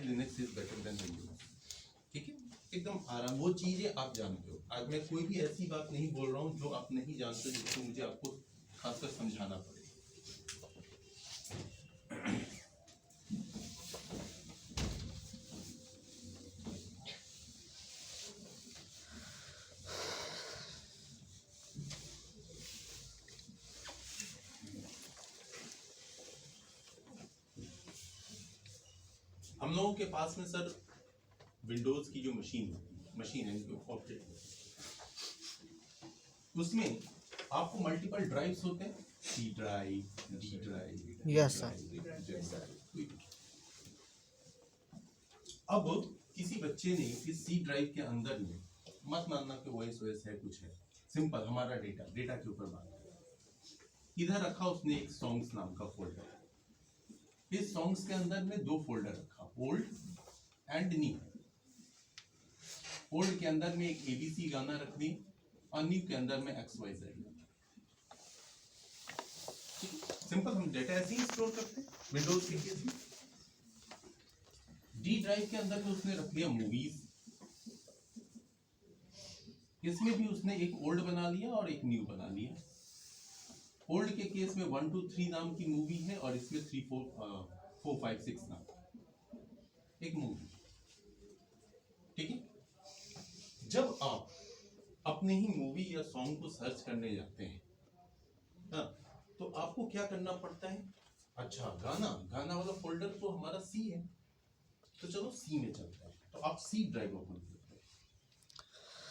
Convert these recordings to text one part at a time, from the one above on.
Linux is better than Windows. ठीक है, एकदम आराम, वो चीजें आप जानते हो। आज मैं कोई भी ऐसी बात नहीं बोल रहा हूँ जो आप नहीं जानते, जिसको मुझे आपको खासकर समझाना पड़े। हम लोगों के पास में सर विंडोज की जो मशीन है ऑपरेटिंग, उसमें आपको मल्टीपल ड्राइव्स होते हैं, C drive, D drive. Yes sir. अब किसी बच्चे ने इस सी ड्राइव के अंदर में, मत मानना कि ओएस है कुछ है, सिंपल हमारा डेटा के ऊपर बात है, इधर रखा उसने एक सॉन्ग्स नाम का फोल्डर। इस सॉन्ग्स के अंदर में दो फोल्डर रखा, ओल्ड एंड न्यू। ओल्ड के अंदर में एक एबीसी गाना रख दी और न्यू के अंदर में XYZ। सिंपल, हम डेटा ऐसे ही स्टोर करते हैं विंडोज के केस में। डी ड्राइव के अंदर में उसने रख लिया मूवीज, इसमें भी उसने एक ओल्ड बना लिया और एक न्यू बना लिया। ओल्ड के केस में 1 2 3 नाम की मूवी है और इसमें 3 4 5 6 नाम एक मूवी। ठीक है, जब आप अपने ही मूवी या सॉन्ग को सर्च करने जाते हैं, हाँ, तो आपको क्या करना पड़ता है? अच्छा, गाना वाला फोल्डर तो हमारा सी है, तो चलो सी में चलता है। तो आप सी ड्राइव ओपन करते हैं।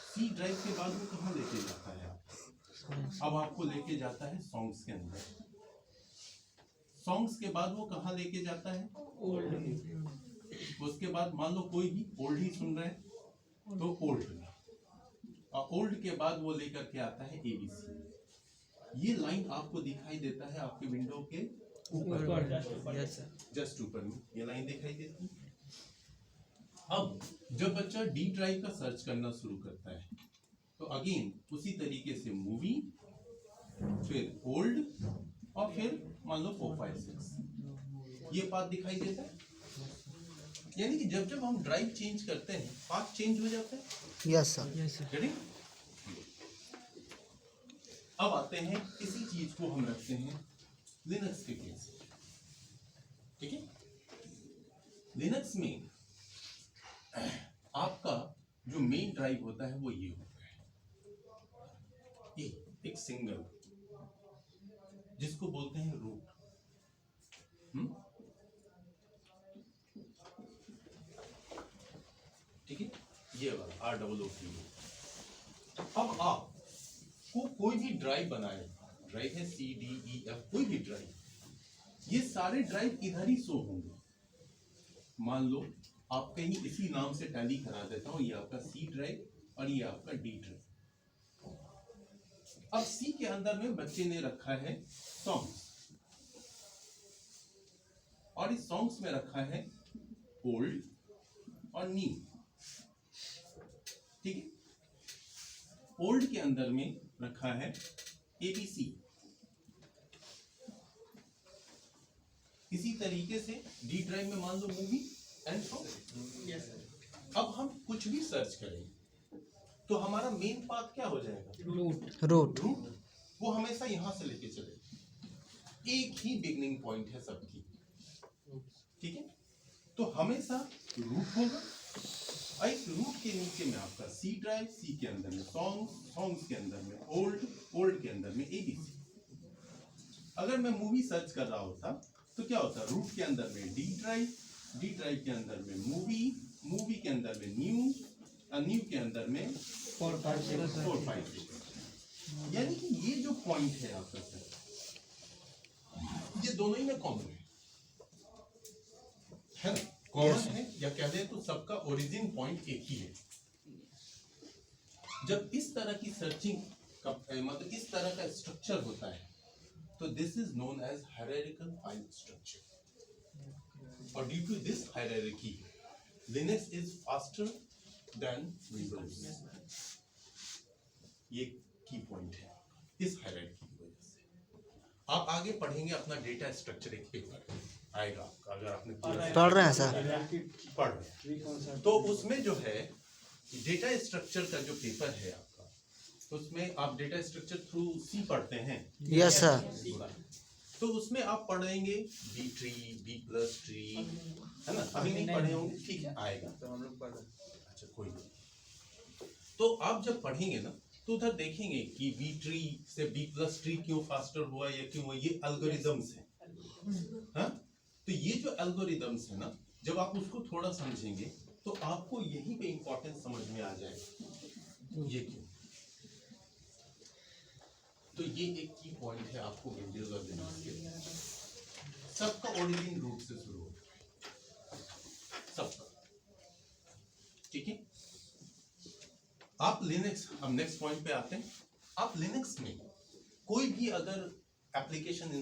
सी ड्राइव के बाद वो कहाँ लेके जाता है आपको? अब आपको लेके जाता है सॉन्ग्स के अंदर। सॉन्ग्स के बाद वो कहाँ लेके जाता है? ओल्ड। उसके बाद मान लो कोई भी ओल्ड ही सुन रहे हैं, तो ओल्ड में, और ओल्ड के बाद वो लेकर के आता है एबीसी। ये लाइन आपको दिखाई देता है आपके विंडो के ऊपर, जस्ट ऊपर में ये लाइन दिखाई देती है। अब जब बच्चा डी ड्राइव का सर्च करना शुरू करता है, तो अगेन उसी तरीके से मूवी, फिर ओल्ड, और फिर मान लो 4 5 6 ये पाथ दिखाई देता है। यानी कि जब जब हम ड्राइव चेंज करते हैं, पाथ चेंज हो जाता है। Yes sir. रेडी? अब आते हैं, इसी चीज को हम रखते हैं लिनक्स के केस। ठीक है, लिनक्स में आपका जो मेन ड्राइव होता है वो ये होता है, एक सिंगल, जिसको बोलते हैं रूट। ठीक है, ये वाला ROOT। अब आप को कोई भी ड्राइव बनाए, ड्राइव है CDEF, कोई भी ड्राइव, ये सारे ड्राइव इधर ही शो होंगे। मान लो आप कहीं इसी नाम से टैली करा देता हूं, ये आपका C ड्राइव और ये आपका D ड्राइव। अब C के अंदर में बच्चे ने रखा है सॉन्ग्स, और इस सॉन्ग्स में रखा है ओल्ड और न्यू। ठीक है, ओल्ड के अंदर में रखा है ABC। इसी तरीके से डी ड्राइव में मान लो मूवी एंड सॉन्ग। अब हम कुछ भी सर्च करें तो हमारा मेन पाथ क्या हो जाएगा? रूट। वो हमेशा यहां से लेके चले, एक ही बिगनिंग पॉइंट है सबकी। ठीक है, तो हमेशा रूट होगा, और इस रूट के नीचे में आपका सी ड्राइव, सी के अंदर में सॉन्ग्स के अंदर में ओल्ड के अंदर में एबीसी। अगर मैं मूवी सर्च कर रहा होता तो क्या होता? रूट के अंदर में डी ड्राइव के अंदर में मूवी के अंदर में न्यू के अंदर में 4 5 6। यानी कि ये जो पॉइंट है आपका सर, ये दोनों ही में कॉमन है ना? कॉमन है, या कह दें तो सबका ओरिजिन पॉइंट एक ही है। जब इस तरह की सर्चिंग का मतलब इस तरह का स्ट्रक्चर होता है, तो this is known as hierarchical file structure. और due to this hierarchy, Linux is faster than Windows. ये की पॉइंट है इस हायरार्की की वजह से। आप आगे पढ़ेंगे अपना डेटा स्ट्रक्चर एक पेपर, आएगा आपका, अगर आपने पूरा पढ़ रहे हैं सर। पढ़ रहे हैं। तो उसमें जो है डेटा स्ट्रक्चर का जो पेपर है आपका, तो उसमें आप डेटा स्ट्रक्चर थ्रू सी पढ़ते हैं। Yes sir. तो उसमें आप पढ़ेंगे B tree, B plus tree, है ना? अभी नहीं पढ़े होंगे, ठीक है, आएगा। तो हम लोग पढ़ अच्छा कोई नहीं। तो आप जब पढ़ेंगे ना तो उधर देखेंगे कि बी ट्री से बी प्लस ट्री क्यों फास्टर हुआ या क्यों हुआ, ये एल्गोरिदम्स है। हाँ? तो ये जो एल्गोरिदम्स है ना, जब आप उसको थोड़ा समझेंगे तो आपको यहीं पे इंपॉर्टेंस समझ में आ जाएगा ये क्यों। तो ये एक की पॉइंट है आपको विंडोज और लिनक्स के। सबका ओरिजिन रूट से शुरू होता है, सबका, ठीक है। आप लिनक्स, हम नेक्स्ट पॉइंट पे आते हैं। आप लिनक्स में कोई भी अगर एप्लीकेशन